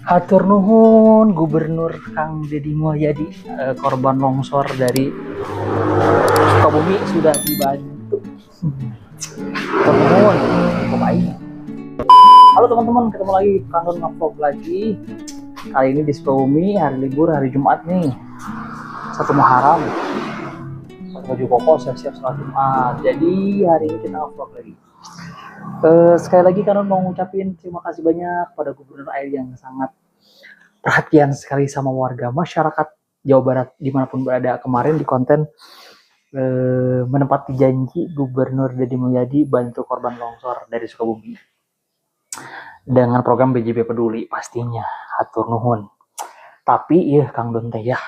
Hatur nuhun Gubernur Kang Deddy Mulyadi, korban longsor dari Sukabumi sudah dibantu. Hatur nuhun, baik. Halo teman-teman, ketemu lagi Kang Don ngevlog lagi. Kali ini di Sukabumi, hari libur, hari Jumat nih, 1 Muharram. Pakai baju koko, siap-siap sholat Jumat. Jadi hari ini kita ngevlog lagi. Sekali lagi Kang Don mau ngucapin terima kasih banyak pada Gubernur Air yang sangat perhatian sekali sama warga masyarakat Jawa Barat dimanapun berada. Kemarin di konten menepati janji Gubernur Deddy Mulyadi bantu korban longsor dari Sukabumi dengan program BJB Peduli pastinya. Hatur nuhun. Tapi iya Kang Don teh ya,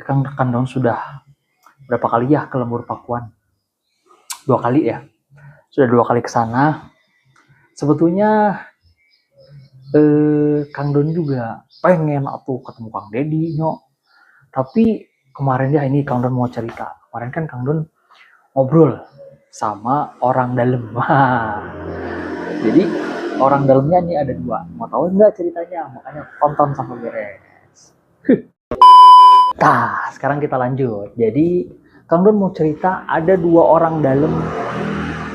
Kang Don sudah berapa kali ya ke Lembur Pakuan? 2 kali ya. Sudah 2 kali ke sana. Sebetulnya Kang Don juga pengen atuh ketemu Kang Deddy nyok. Tapi kemarin ya ini Kang Don mau cerita. Kemarin kan Kang Don ngobrol sama orang dalam. Jadi orang dalamnya ini ada 2. Mau tahu nggak ceritanya? Makanya tonton sampai beres. Nah, sekarang kita lanjut. Jadi Kang Don mau cerita ada 2 orang dalam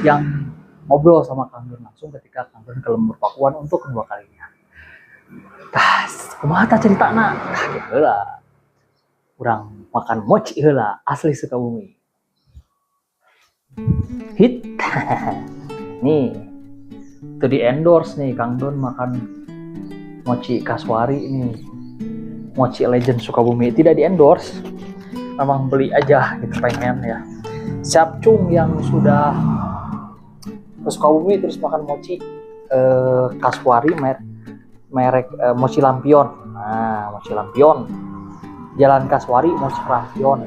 yang ngobrol sama Kang Don langsung ketika Kang Don ke Lembur Pakuan untuk kedua kalinya. Kumaha tah ceritana? Heula. Urang makan mochi heula asli Sukabumi. Hit. Nih. Itu di endorse nih Kang Don makan mochi Kaswari ini. Mochi Legend Sukabumi tidak di endorse. Memang beli aja gitu pengen ya. Siapcung yang sudah ke Sukabumi terus makan mochi Kaswari merek Mochi Lampion. Nah, Mochi Lampion. Jalan Kaswari Mochi Lampion.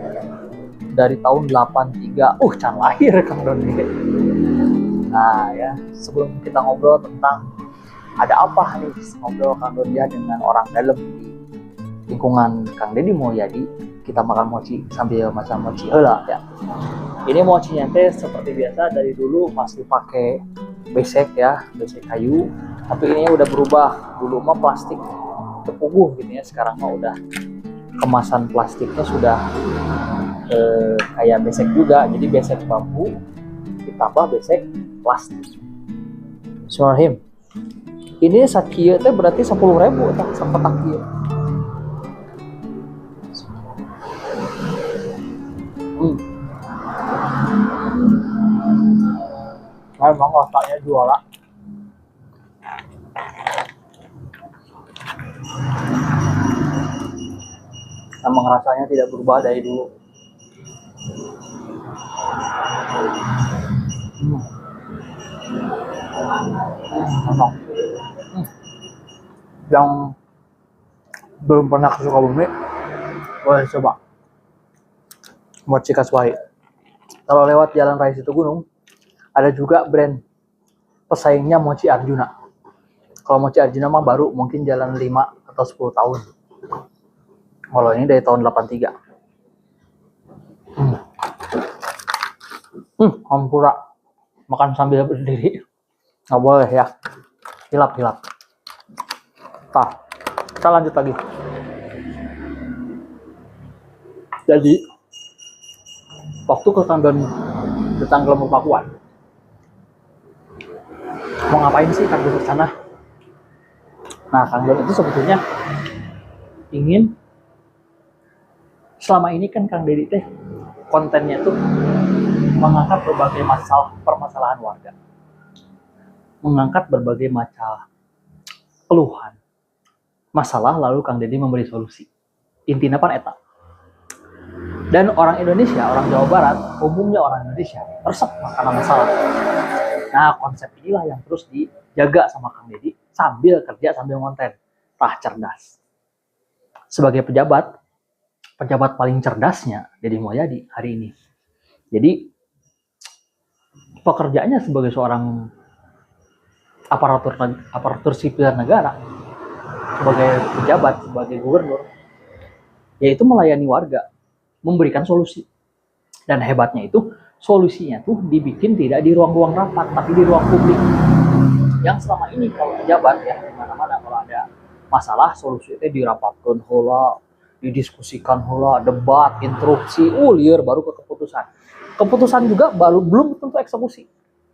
Dari tahun 83. Can lahir Kang Don ini. Nah, ya, sebelum kita ngobrol tentang ada apa nih ngobrol Kang Don ya dengan orang dalam di lingkungan Kang Deddy Mulyadi, kita makan mochi sambil macam mochi heula ya. Ini mochinya teh seperti biasa dari dulu masih pakai besek ya, besek kayu. Tapi ini udah berubah. Dulu mah plastik tepuguh gitu ya. Sekarang mah udah kemasan plastiknya sudah kayak besek juga. Jadi besek bambu ditambah besek plastik. Bismillahirrahmanirrahim. Ini sakieu teh berarti 10.000 tah sapetak kieu. Emang rasanya juara. Emang rasanya tidak berubah dari dulu. Enak. Yang belum pernah ke Sukabumi boleh coba mochi Kaswari. Kalau lewat Jalan Raya Situgunung ada juga brand pesaingnya Mochi Arjuna. Kalau Mochi Arjuna mah baru mungkin jalan 5 atau 10 tahun. Kalau ini dari tahun 83. Ampura. Makan sambil berdiri. Nggak boleh ya. Hilap-hilap. Nah, kita lanjut lagi. Jadi, waktu ke Kang Don datang ke Lembur Pakuan, mau ngapain sih Kang Don ke sana? Nah, Kang Don itu sebetulnya ingin, selama ini kan Kang Deddy teh kontennya tuh mengangkat berbagai permasalahan warga, mengangkat berbagai macam keluhan, masalah, lalu Kang Deddy memberi solusi. Intinya pan eta. Dan orang Indonesia, orang Jawa Barat, umumnya orang Indonesia resep karena masalah. Nah, konsep inilah yang terus dijaga sama Kang Deddy sambil kerja sambil konten. Tah cerdas. Sebagai pejabat paling cerdasnya Deddy Mulyadi hari ini. Jadi pekerjaannya sebagai seorang aparatur sipil negara, sebagai pejabat, sebagai gubernur, yaitu melayani warga, memberikan solusi. Dan hebatnya itu solusinya tuh dibikin tidak di ruang-ruang rapat, tapi di ruang publik. Yang selama ini kalau pejabat ya di mana-mana kalau ada masalah solusi itu dirapatkan heula, didiskusikan heula, debat, interupsi, lieur baru ke keputusan. Keputusan juga belum tentu eksekusi.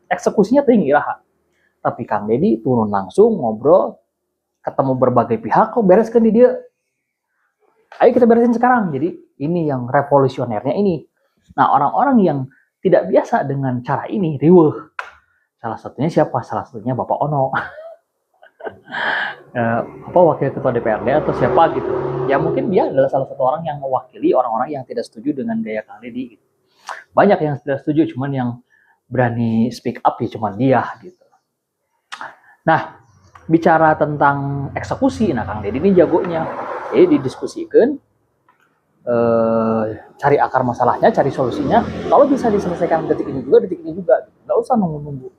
Eksekusinya tinggi lah. Tapi Kang Deddy turun langsung ngobrol, ketemu berbagai pihak, kok bereskan di dia. Ayo kita beresin sekarang. Jadi ini yang revolusionernya ini. Nah, orang-orang yang tidak biasa dengan cara ini riweuh. Salah satunya siapa? Salah satunya Bapak Ono. Wakil ketua DPRD atau siapa gitu. Ya mungkin dia adalah salah satu orang yang mewakili orang-orang yang tidak setuju dengan gaya Kang Deddy gitu. Banyak yang tidak setuju, cuman yang berani speak up ya cuman dia gitu. Nah, bicara tentang eksekusi, nah Kang Deddy ini jagonya. Jadi didiskusikan, cari akar masalahnya, cari solusinya. Kalau bisa diselesaikan detik ini juga, nggak usah nunggu-nunggu.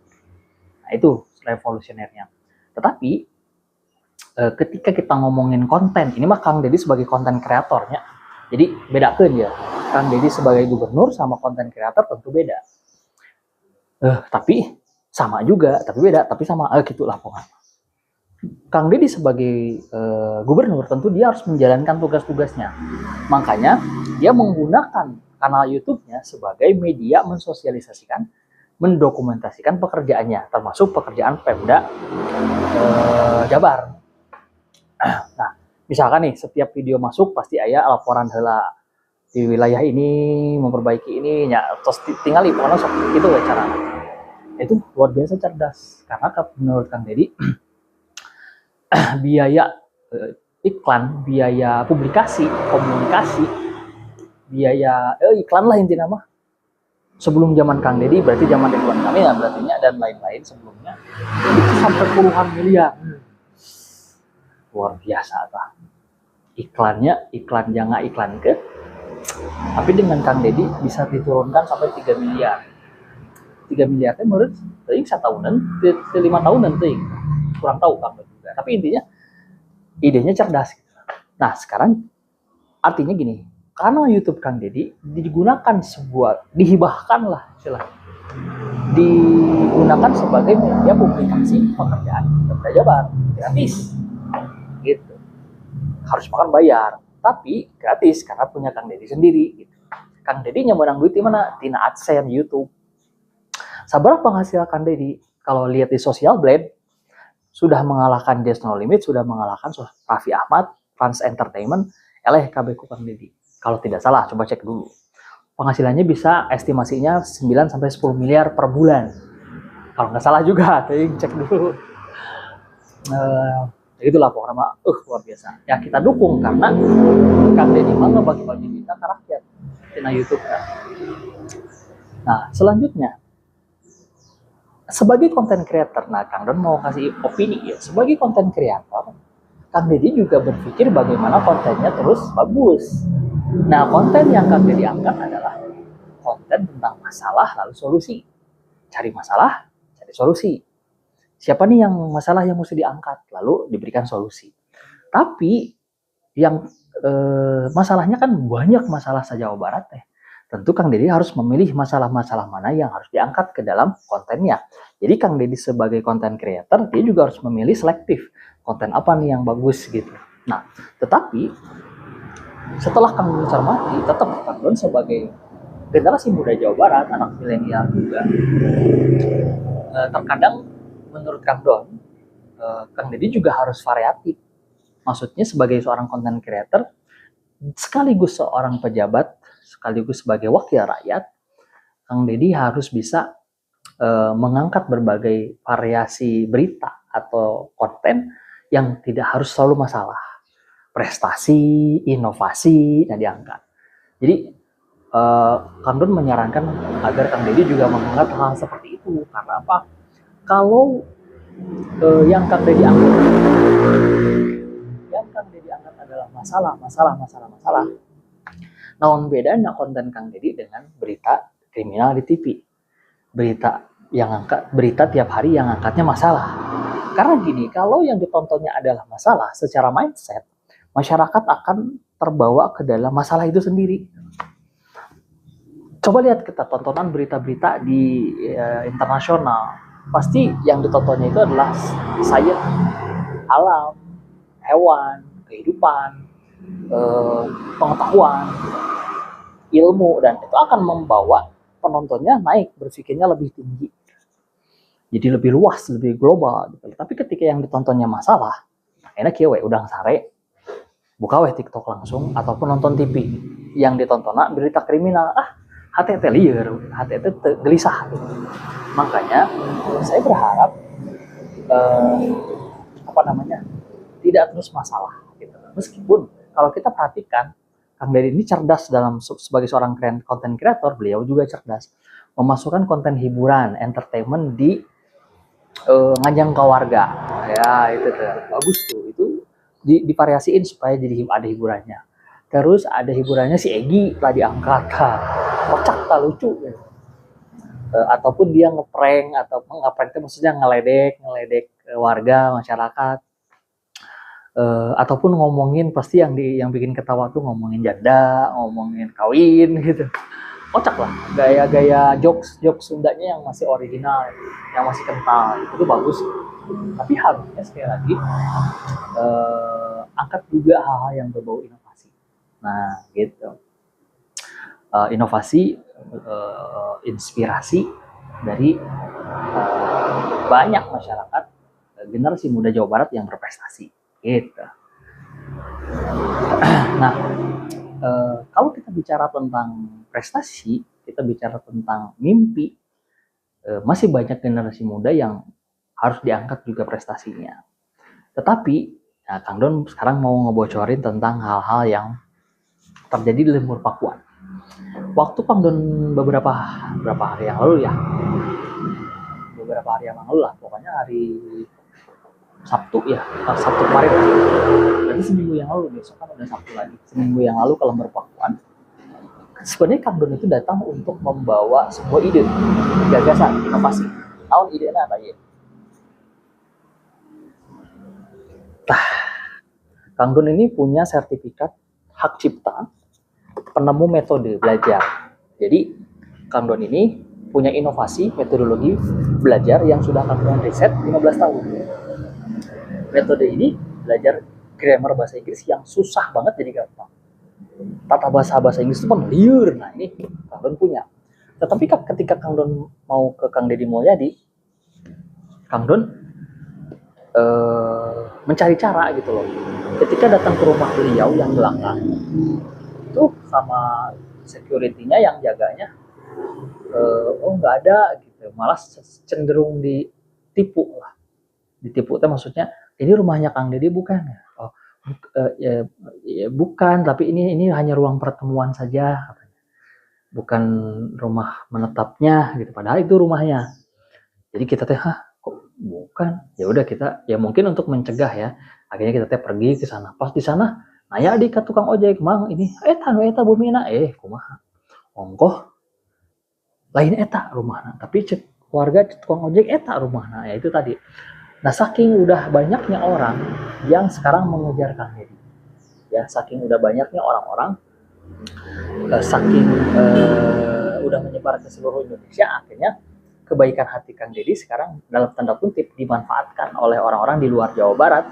Nah itu revolusionernya. Tetapi ketika kita ngomongin konten, ini mah Kang Deddy sebagai konten kreatornya. Jadi bedakan ya, Kang Deddy sebagai gubernur sama konten kreator tentu beda. Tapi sama juga, tapi beda, tapi sama, gitulah pokoknya. Kang Deddy sebagai gubernur tentu dia harus menjalankan tugas-tugasnya. Makanya dia menggunakan kanal YouTube-nya sebagai media mensosialisasikan, mendokumentasikan pekerjaannya, termasuk pekerjaan Pemda Jabar. Nah, misalkan nih setiap video masuk pasti ada laporan heula di wilayah ini memperbaiki ini, ya terus tinggal pokoknya itu ya cara. Itu luar biasa cerdas karena menurut Kang Deddy biaya iklan, biaya publikasi, komunikasi, biaya iklan lah intinya mah. Sebelum zaman Kang Deddy berarti zaman Ridwan Kamil ya berartinya dan lain-lain sebelumnya itu sampai puluhan miliar. Luar biasa lah. Iklannya iklan jangan iklan ke. Tapi dengan Kang Deddy bisa diturunkan sampai 3 miliar. 3 miliar itu menurut teuing 1 tahunan, 5 tahunan teuing. Kurang tahu Kang Deddy. Tapi intinya idenya cerdas. Nah sekarang artinya gini, karena YouTube Kang Deddy digunakan dihibahkan lah istilah, digunakan sebagai media publikasi pekerjaan Pemda Jabar gratis, gitu. Harus makan bayar, tapi gratis karena punya Kang Deddy sendiri. Gitu. Kang Deddy yang menang duit di mana? Tina AdSense YouTube. Sabar penghasilan Kang Deddy kalau lihat di Social Blade sudah mengalahkan There's No Limit, sudah mengalahkan Raffi Ahmad, Trans Entertainment, KB Kang Deddy. Kalau tidak salah, coba cek dulu. Penghasilannya bisa estimasinya 9-10 miliar per bulan. Kalau nggak salah juga, cek dulu. Itulah pokoknya luar biasa. Ya kita dukung karena Kang Deddy mana bagi-bagi kita ke rakyat di YouTube kan. Nah, selanjutnya sebagai konten creator, nah Kang Don mau kasih opini ya. Sebagai konten creator, Kang Deddy juga berpikir bagaimana kontennya terus bagus. Nah, konten yang Kang Deddy angkat adalah konten tentang masalah lalu solusi. Cari masalah, cari solusi. Siapa nih yang masalah yang mesti diangkat, lalu diberikan solusi. Tapi yang masalahnya kan banyak masalah se-Jawa Barat teh. Tentu Kang Deddy harus memilih masalah-masalah mana yang harus diangkat ke dalam kontennya. Jadi Kang Deddy sebagai content creator, dia juga harus memilih selektif. Konten apa nih yang bagus gitu. Nah, tetapi setelah Kang Don cermati, tetap Kang Don sebagai generasi muda Jawa Barat, anak milenial juga, terkadang menurut Kang Don, Kang Deddy juga harus variatif. Maksudnya sebagai seorang content creator, sekaligus seorang pejabat, sekaligus sebagai wakil rakyat, Kang Deddy harus bisa mengangkat berbagai variasi berita atau konten yang tidak harus selalu masalah. Prestasi, inovasi, yang diangkat. Jadi, Kang Don menyarankan agar Kang Deddy juga mengangkat hal seperti itu. Karena apa? Kalau yang Kang Deddy angkat adalah masalah. Naon bedanya konten Kang Deddy dengan berita kriminal di TV? Berita tiap hari yang angkatnya masalah. Karena gini, kalau yang ditontonnya adalah masalah, secara mindset masyarakat akan terbawa ke dalam masalah itu sendiri. Coba lihat kita tontonan berita-berita di internasional. pasti yang ditontonnya itu adalah sains, alam, hewan, kehidupan, pengetahuan, ilmu, dan itu akan membawa penontonnya naik, berpikirnya lebih tinggi, jadi lebih luas, lebih global gitu. Tapi ketika yang ditontonnya masalah, enak ya udah sare buka weh TikTok langsung ataupun nonton TV yang ditonton berita kriminal, HTT liar, HTT gelisah gitu. Makanya saya berharap tidak terus masalah gitu. Meskipun kalau kita perhatikan Kang Deddy ini cerdas sebagai seorang content creator, beliau juga cerdas memasukkan konten hiburan, entertainment di ngajang ke warga. Ya itu tuh bagus tuh, itu divariasiin supaya jadi ada hiburannya. Terus ada hiburannya si Egi lah diangkat, kocak tak lucu gitu. Ataupun dia ngeprank, atau ngeprank itu maksudnya ngeledek warga masyarakat, ataupun ngomongin, pasti yang bikin ketawa tuh ngomongin janda, ngomongin kawin gitu, kocak lah, gaya jokes Sundanya yang masih original, yang masih kental, itu bagus. Tapi harusnya sekali lagi angkat juga hal-hal yang berbau inovasi. Nah gitu, inovasi, inspirasi dari banyak masyarakat generasi muda Jawa Barat yang berprestasi gitu. Nah, kalau kita bicara tentang prestasi, kita bicara tentang mimpi, masih banyak generasi muda yang harus diangkat juga prestasinya. Tetapi, Kang Don sekarang mau ngebocorin tentang hal-hal yang terjadi di Lemur Pakuan. Waktu Kang Don beberapa hari yang lalu ya, pokoknya hari Sabtu ya, Sabtu kemarin, berarti seminggu yang lalu, besok kan udah Sabtu lagi, seminggu yang lalu ke Lemur Pakuan. Sebenarnya Kang Don itu datang untuk membawa sebuah ide, gagasan, inovasi. Tahun idenya apa ya? Kang Don ini punya sertifikat hak cipta penemu metode belajar. Jadi Kang Don ini punya inovasi metodologi belajar yang sudah Kang Don riset 15 tahun. Metode ini belajar grammar bahasa Inggris yang susah banget jadi gampang. Tata bahasa Inggris itu kan liur. Nah ini Kang Don punya. Tetapi ketika Kang Don mau ke Kang Deddy Mulyadi, Kang Don mencari cara gitu loh. Ketika datang ke rumah beliau yang belakang, itu sama security-nya yang jaganya, nggak ada gitu, malah cenderung ditipu lah. Ditipu itu maksudnya, ini rumahnya Kang Deddy bukan? Oh, ya, bukan, tapi ini hanya ruang pertemuan saja, bukan rumah menetapnya gitu. Padahal itu rumahnya. Jadi kita kok bukan? Ya udah kita, ya mungkin untuk mencegah ya, akhirnya kita pergi ke sana. Pas di sana nanya di ke tukang ojek, "Mang, ini eta bumina kumaha?" Ongkoh lain eta rumahna, tapi cek warga tukang ojek eta rumahna. Ya itu tadi. Nah, saking udah banyaknya orang yang sekarang mengejar Kang Deddy. Ya, saking udah banyaknya orang-orang, saking udah menyebar ke seluruh Indonesia, akhirnya kebaikan hati Kang Deddy sekarang dalam tanda kutip dimanfaatkan oleh orang-orang di luar Jawa Barat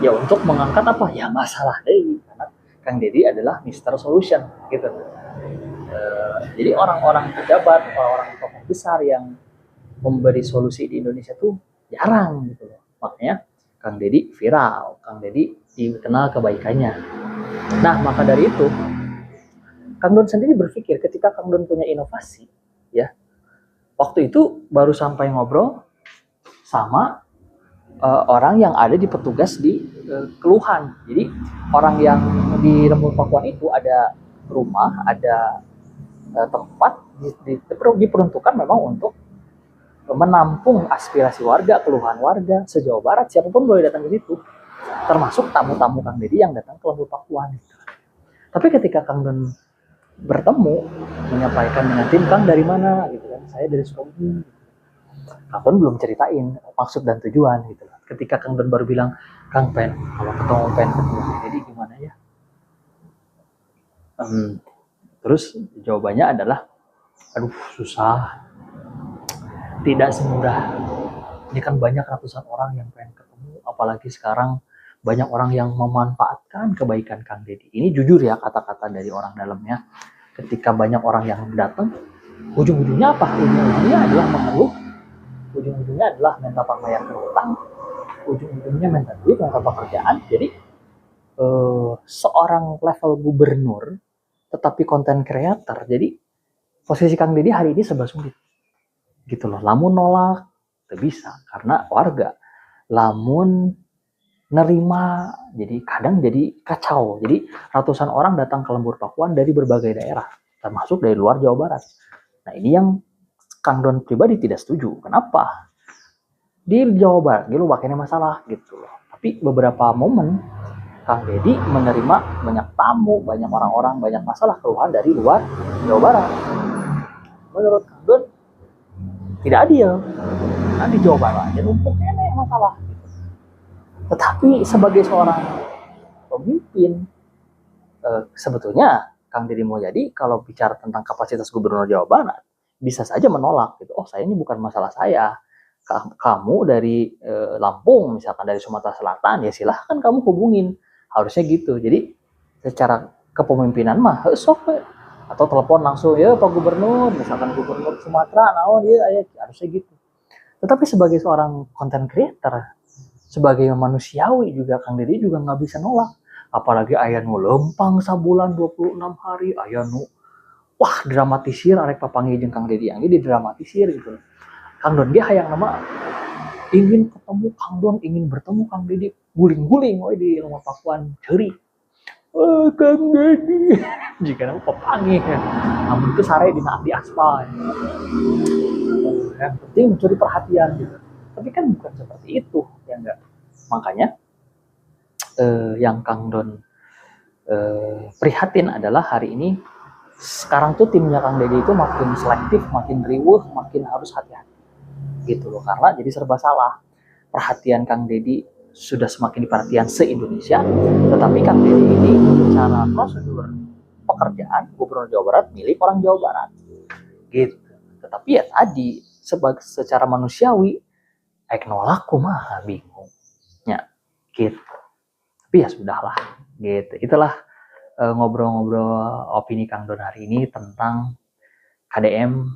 ya untuk mengangkat apa ya masalah Deddy, karena Kang Deddy adalah Mr. Solution gitu. Jadi orang-orang pejabat, orang-orang tokoh besar yang memberi solusi di Indonesia tuh jarang gitu loh. Makanya Kang Deddy viral, Kang Deddy dikenal kebaikannya. Nah, maka dari itu Kang Don sendiri berpikir ketika Kang Don punya inovasi, ya, waktu itu baru sampai ngobrol sama orang yang ada di petugas di Keluhan. Jadi orang yang di Lemur Pakuan itu ada rumah, ada tempat diperuntukkan memang untuk menampung aspirasi warga, keluhan warga se-Jawa Barat. Siapapun boleh datang ke situ, termasuk tamu-tamu Kang Deddy yang datang ke Lemur Pakuan. Tapi ketika Kang Don bertemu, menyampaikan dengan tim, "Kang dari mana?" gitu kan, "Saya dari Sukabumi." Kang Don belum ceritain maksud dan tujuan gitu. Ketika Kang Don baru bilang, "Kang kalau pengen ketemu Deddy gimana ya?" Terus jawabannya adalah, "Aduh susah, tidak semudah. Ini kan banyak ratusan orang yang pengen ketemu, apalagi sekarang banyak orang yang memanfaatkan kebaikan Kang Deddy. Ini jujur ya kata-kata dari orang dalamnya. Ketika banyak orang yang datang, ujung-ujungnya apa? Ujung-ujungnya adalah mengeluh, ujung-ujungnya adalah minta membayar utang, ujung-ujungnya minta duit, minta pekerjaan. Jadi seorang level gubernur tetapi konten creator, jadi posisi Kang Deddy hari ini serba sulit gitu loh. Lamun nolak tidak bisa karena warga, lamun nerima jadi kadang jadi kacau. Jadi ratusan orang datang ke Lembur Pakuan dari berbagai daerah termasuk dari luar Jawa Barat. Nah ini yang Kang Don pribadi tidak setuju. Kenapa? Di Jawa Barat gitu bakal masalah gitu loh. Tapi beberapa momen Kang Deddy menerima banyak tamu, banyak orang-orang, banyak masalah keluhan dari luar Jawa Barat. Menurut Kang Don tidak adil. Nah di Jawa Barat aja numpuknya nih masalah. Tetapi sebagai seorang pemimpin, sebetulnya Kang Deddy Mulyadi kalau bicara tentang kapasitas gubernur Jawa Barat bisa saja menolak gitu. Oh saya ini bukan masalah saya. Kamu dari Lampung misalkan dari Sumatera Selatan ya silahkan kamu hubungin. Harusnya gitu. Jadi secara kepemimpinan mah sok atau telepon langsung ya Pak Gubernur misalkan Gubernur Sumatera naon ya harusnya gitu. Tetapi sebagai seorang content creator, sebagai manusiawi juga Kang Deddy juga nggak bisa nolak. Apalagi aya nu lempang sabulan 26 hari, aya nu wah dramatisir arek papanggih jeung Kang Deddy yang didramatisir gitu. Kang Don dia hayang nama ingin ketemu Kang Don, ingin bertemu Kang Deddy, guling-guling we di Lembur Pakuan ceuri. Kang Deddy jika nama papanggih namun itu sare dina di aspal. Yang penting mencuri perhatian gitu. Tapi kan bukan seperti itu ya enggak. Makanya yang Kang Don prihatin adalah hari ini sekarang tuh timnya Kang Deddy itu makin selektif, makin riuh, makin harus hati-hati gitu loh karena jadi serba salah. Perhatian Kang Deddy sudah semakin diperhatian se-Indonesia, tetapi Kang Deddy ini secara prosedur pekerjaan Gubernur Jawa Barat milik orang Jawa Barat gitu. Tetapi ya tadi secara manusiawi nolak kumaha bingung ya gitu. Tapi ya sudahlah gitu. Itulah ngobrol-ngobrol opini Kang Don hari ini tentang KDM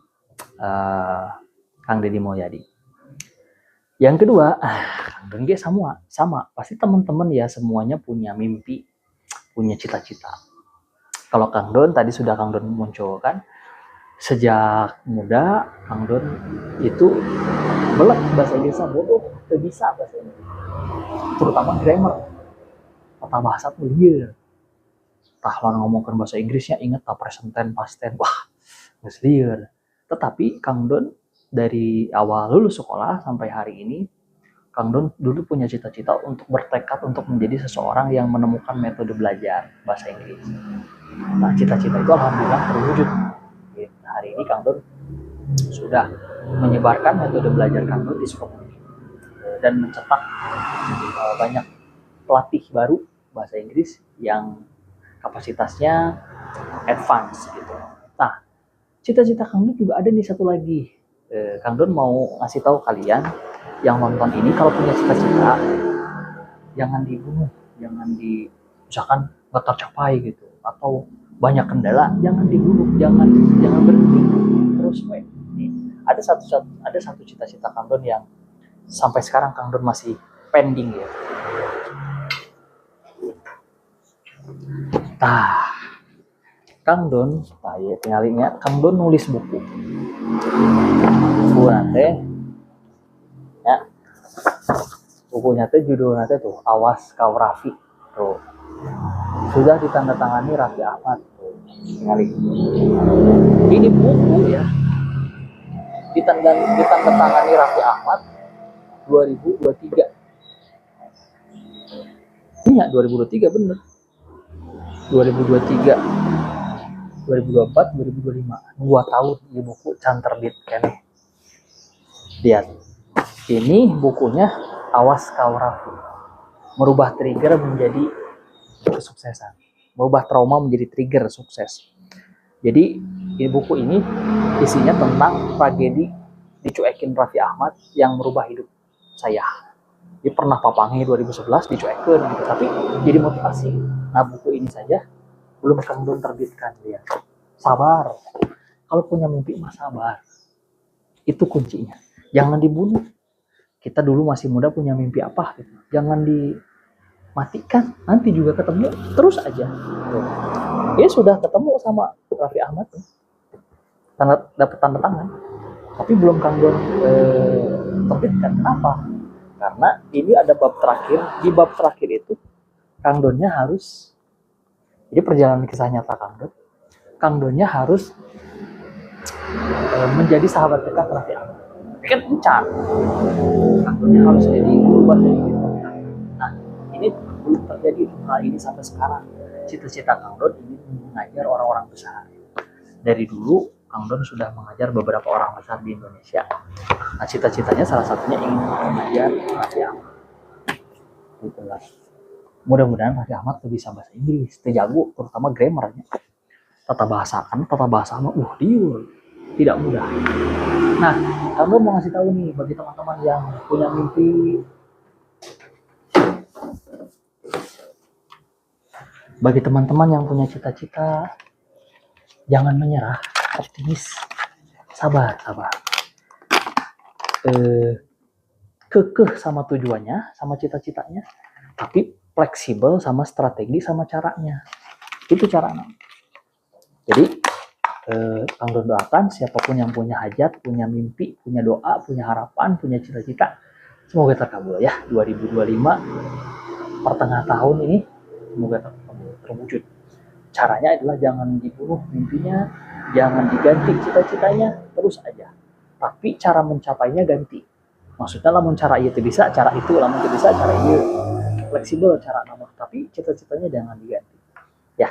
Kang Deddy Mulyadi. Yang kedua, Kang Don dia sama. Pasti teman-teman ya semuanya punya mimpi, punya cita-cita. Kalau Kang Don tadi sudah Kang Don munculkan, sejak muda Kang Don itu belak bahasa Inggrisnya bodoh, tidak bisa bahasa Inggris. Terutama grammar. Tata bahasa tuh liar. Tah lawan ngomongkan bahasa Inggrisnya inget tak present tense past tense. Wah, geus liar. Tetapi Kang Don dari awal lulus sekolah sampai hari ini Kang Don dulu punya cita-cita untuk bertekad untuk menjadi seseorang yang menemukan metode belajar bahasa Inggris. Nah, cita-cita itu alhamdulillah terwujud. Hari ini Kang Don sudah menyebarkan metode belajar Kang Don di Sukabumi dan mencetak banyak pelatih baru bahasa Inggris yang kapasitasnya advance gitu. Nah, cita-cita Kang Don juga ada nih satu lagi. Kang Don mau ngasih tahu kalian yang nonton ini kalau punya cita-cita jangan dibunuh, jangan misalkan nggak tercapai gitu atau banyak kendala, jangan dibunuh, jangan berhenti terus. Nih, ada satu cita-cita Kang Don yang sampai sekarang Kang Don masih pending ya. Tah, Kang Don, ya tinggalinnya Kang Don nulis buku nanti ya bukunya teh judulnya teh tuh Awas Kau Raffi tuh sudah ditandatangani Raffi Ahmad tuh tinggalin ini buku ya ditandatangani Raffi Ahmad 2023 iya 2023 bener 2023 2024 2025 2 tahun di buku can terbit kene. Lihat ini bukunya Awas Kau Raffi, merubah trigger menjadi kesuksesan, merubah trauma menjadi trigger sukses. Jadi di buku ini isinya tentang tragedi dicuekin Raffi Ahmad yang merubah hidup saya. Dia pernah papangi 2011 dicuekin gitu, tapi jadi motivasi. Nah, buku ini saja belum Kang Don terbitkan dia. Sabar. Kalau punya mimpi mah sabar. Itu kuncinya. Jangan dibunuh. Kita dulu masih muda punya mimpi apa gitu. Jangan dimatikan. Nanti juga ketemu terus aja. Dia sudah ketemu sama Raffi Ahmad tuh. Dapat tanda tangan. Tapi belum Kang Don terbitkan. Kenapa? Karena ini ada bab terakhir. Di bab terakhir itu Kang Donnya harus, jadi perjalanan kisah nyata Kang Donnya harus menjadi sahabat dekat Raffi Ahmad. Tapi kan encan. Kang Donnya harus jadi guru bahasa Inggris. Nah, ini belum terjadi hal ini sampai sekarang. Cita-cita Kang Don ini mengajar orang-orang besar. Dari dulu Kang Don sudah mengajar beberapa orang besar di Indonesia. Nah, cita-citanya salah satunya ingin mengajar Raffi Ahmad. Itulah. Mudah-mudahan Raffi Ahmad tuh bisa bahasa Inggris, terjago, terutama grammarnya. Tata bahasa mah diul, tidak mudah. Nah, Kang Don mau ngasih tahu nih bagi teman-teman yang punya mimpi, bagi teman-teman yang punya cita-cita, jangan menyerah, optimis, sabar. Kekeh sama tujuannya, sama cita-citanya, tapi fleksibel sama strategi sama caranya. Itu caranya. Jadi Kang Don doakan siapapun yang punya hajat, punya mimpi, punya doa, punya harapan, punya cita-cita, semoga terkabul ya. 2025 pertengahan tahun ini semoga terwujud. Caranya adalah jangan dibunuh mimpinya, jangan diganti cita-citanya, terus aja. Tapi cara mencapainya ganti. Maksudnya lamun cara itu bisa, cara itu, lamun itu bisa, cara itu. Fleksibel cara nama, tapi cita-citanya jangan diganti. Ya,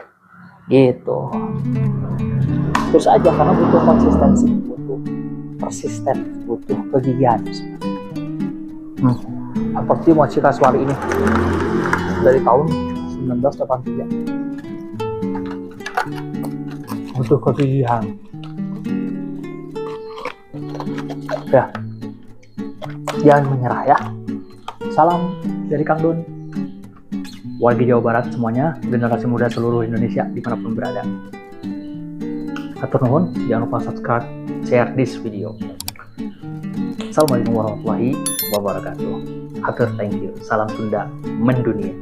gitu. Terus aja, karena butuh konsistensi, butuh persisten, butuh kegigihan. Seperti Mochi Kaswari ini dari tahun 1983. Butuh kegigihan. Ya, jangan menyerah ya. Salam dari Kang Don, warga Jawa Barat semuanya, generasi muda seluruh Indonesia dimanapun berada. Hatur nuhun, jangan lupa subscribe, share this video. Assalamualaikum warahmatullahi wabarakatuh. Hatur, thank you. Salam Sunda mendunia.